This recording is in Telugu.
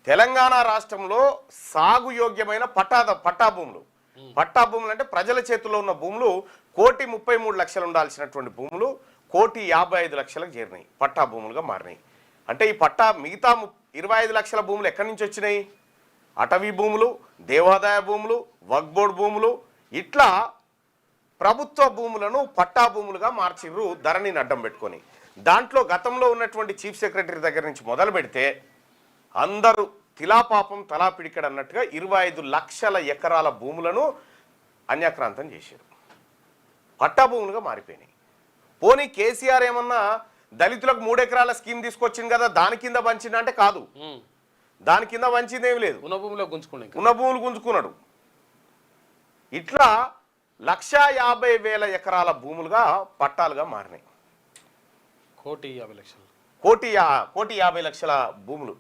తెలంగాణ రాష్ట్రంలో సాగు యోగ్యమైన పట్టా భూములు అంటే ప్రజల చేతుల్లో ఉన్న భూములు 1,33,00,000 ఉండాల్సినటువంటి భూములు 1,55,00,000కు చేరినాయి, పట్టా భూములుగా మారినాయి. అంటే ఈ పట్టా మిగతా 25 లక్షల భూములు ఎక్కడి నుంచి వచ్చినాయి? అటవీ భూములు, దేవాదాయ భూములు, వక్ఫ్ బోర్డు భూములు, ఇట్లా ప్రభుత్వ భూములను పట్టా భూములుగా మార్చిర్రు ధరణిని అడ్డం పెట్టుకొని. దాంట్లో గతంలో ఉన్నటువంటి చీఫ్ సెక్రటరీ దగ్గర నుంచి మొదలు పెడితే అందరూ తిలాపాపం తలా పిడికడు అన్నట్టుగా 25 లక్షల ఎకరాల భూములను అన్యాక్రాంతం చేశారు, పట్టా భూములుగా మారిపోయినాయి. పోనీ కేసీఆర్ ఏమన్నా దళితులకు 3 ఎకరాల స్కీమ్ తీసుకొచ్చింది కదా, దాని కింద పంచింది అంటే కాదు, దాని కింద పంచింది ఏమి లేదు, ఉన్న భూములు గుంజుకున్నాడు. ఇట్లా 1,50,000 ఎకరాల భూములుగా పట్టాలుగా మారినాయి. 1,50,00,000 1,50,00,000 భూములు.